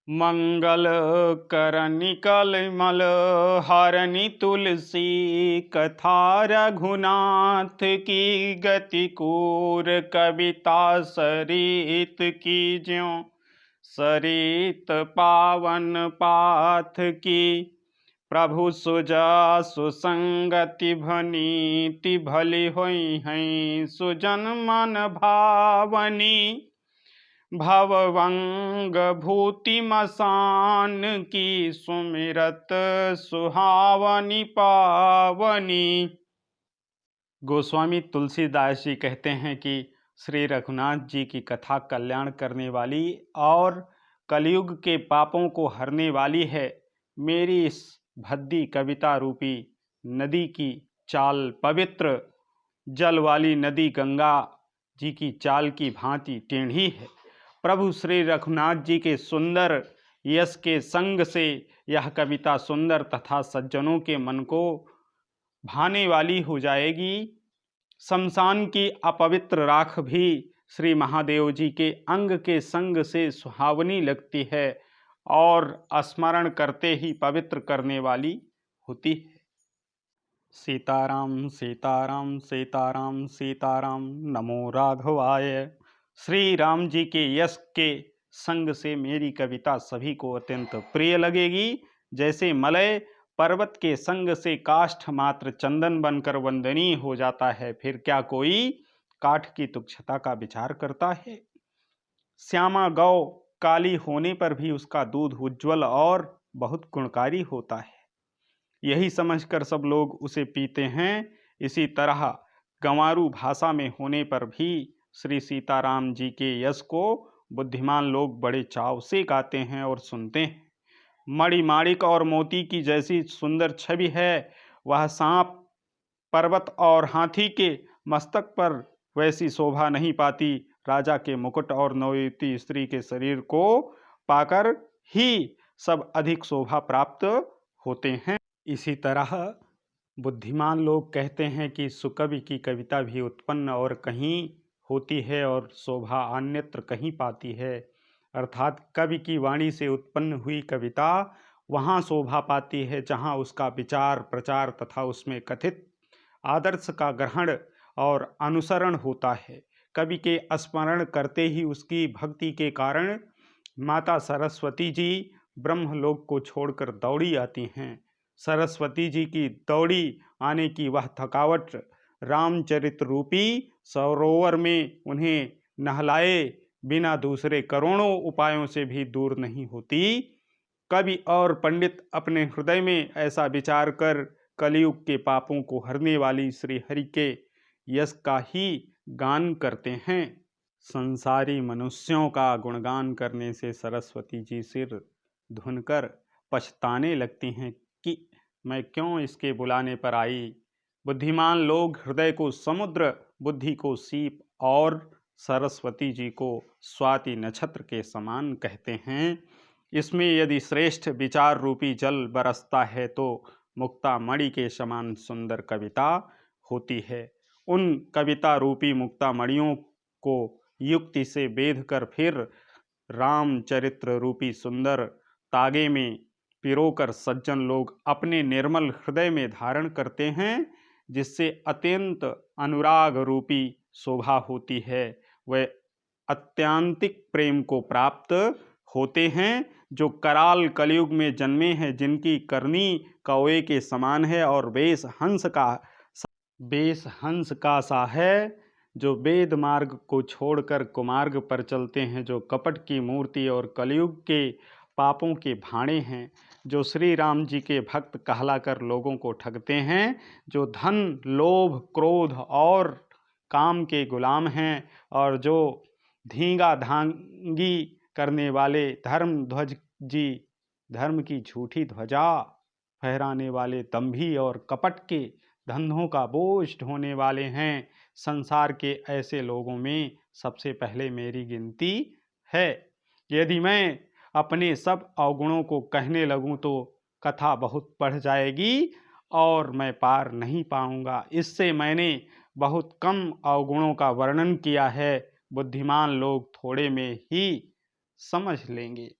मंगल करनि कलमल हरनि तुलसी कथा रघुनाथ की गति कूर कविता सरित की ज्यों सरित पावन पाथ की। प्रभु सुजा सुसंगति भनीति भली होई हैं सुजन मन भावनी। भवभंग भूति मसान की सुमिरत सुहावनी पावनी। गोस्वामी तुलसीदास जी कहते हैं कि श्री रघुनाथ जी की कथा कल्याण करने वाली और कलयुग के पापों को हरने वाली है। मेरी इस भद्दी कविता रूपी नदी की चाल पवित्र जल वाली नदी गंगा जी की चाल की भांति टेढ़ी है। प्रभु श्री रघुनाथ जी के सुंदर यश के संग से यह कविता सुंदर तथा सज्जनों के मन को भाने वाली हो जाएगी। शमशान की अपवित्र राख भी श्री महादेव जी के अंग के संग से सुहावनी लगती है और स्मरण करते ही पवित्र करने वाली होती है। सीताराम सीताराम सीताराम सीताराम नमो राघवाय। श्री राम जी के यश के संग से मेरी कविता सभी को अत्यंत प्रिय लगेगी। जैसे मलय पर्वत के संग से काष्ठ मात्र चंदन बनकर वंदनीय हो जाता है, फिर क्या कोई काठ की तुच्छता का विचार करता है। श्यामा गौ काली होने पर भी उसका दूध उज्ज्वल और बहुत गुणकारी होता है, यही समझकर सब लोग उसे पीते हैं। इसी तरह गंवारू भाषा में होने पर भी श्री सीताराम जी के यश को बुद्धिमान लोग बड़े चाव से गाते हैं और सुनते हैं। मणि माणिक और मोती की जैसी सुंदर छवि है, वह सांप पर्वत और हाथी के मस्तक पर वैसी शोभा नहीं पाती। राजा के मुकुट और नवयुवती स्त्री के शरीर को पाकर ही सब अधिक शोभा प्राप्त होते हैं। इसी तरह बुद्धिमान लोग कहते हैं कि सुकवि की कविता भी उत्पन्न और कहीं होती है और शोभा अन्यत्र कहीं पाती है। अर्थात कवि की वाणी से उत्पन्न हुई कविता वहाँ शोभा पाती है जहाँ उसका विचार प्रचार तथा उसमें कथित आदर्श का ग्रहण और अनुसरण होता है। कवि के स्मरण करते ही उसकी भक्ति के कारण माता सरस्वती जी ब्रह्मलोक को छोड़कर दौड़ी आती हैं। सरस्वती जी की दौड़ी आने की वह थकावट रामचरित रूपी सरोवर में उन्हें नहलाए बिना दूसरे करोड़ों उपायों से भी दूर नहीं होती। कवि और पंडित अपने हृदय में ऐसा विचार कर कलयुग के पापों को हरने वाली श्री हरि के यश का ही गान करते हैं। संसारी मनुष्यों का गुणगान करने से सरस्वती जी सिर धुनकर पछताने लगती हैं कि मैं क्यों इसके बुलाने पर आई। बुद्धिमान लोग हृदय को समुद्र, बुद्धि को सीप और सरस्वती जी को स्वाति नक्षत्र के समान कहते हैं। इसमें यदि श्रेष्ठ विचार रूपी जल बरसता है तो मुक्ता मणि के समान सुंदर कविता होती है। उन कविता रूपी मुक्ता मणियों को युक्ति से बेध कर फिर रामचरित्र रूपी सुंदर तागे में पिरोकर सज्जन लोग अपने निर्मल हृदय में धारण करते हैं, जिससे अत्यंत अनुराग रूपी शोभा होती है। वे अत्यांतिक प्रेम को प्राप्त होते हैं जो कराल कलयुग में जन्मे हैं, जिनकी करनी कौवे के समान है और वेश हंस का सा है, जो वेद मार्ग को छोड़कर कुमार्ग पर चलते हैं, जो कपट की मूर्ति और कलयुग के पापों के भाणे हैं, जो श्री राम जी के भक्त कहलाकर लोगों को ठगते हैं, जो धन लोभ क्रोध और काम के गुलाम हैं और जो धींगा धांगी करने वाले धर्मध्वज जी धर्म की झूठी ध्वजा फहराने वाले दंभी और कपट के धंधों का बोझ ढोने वाले हैं। संसार के ऐसे लोगों में सबसे पहले मेरी गिनती है। यदि मैं अपने सब अवगुणों को कहने लगूं तो कथा बहुत बढ़ जाएगी और मैं पार नहीं पाऊंगा। इससे मैंने बहुत कम अवगुणों का वर्णन किया है, बुद्धिमान लोग थोड़े में ही समझ लेंगे।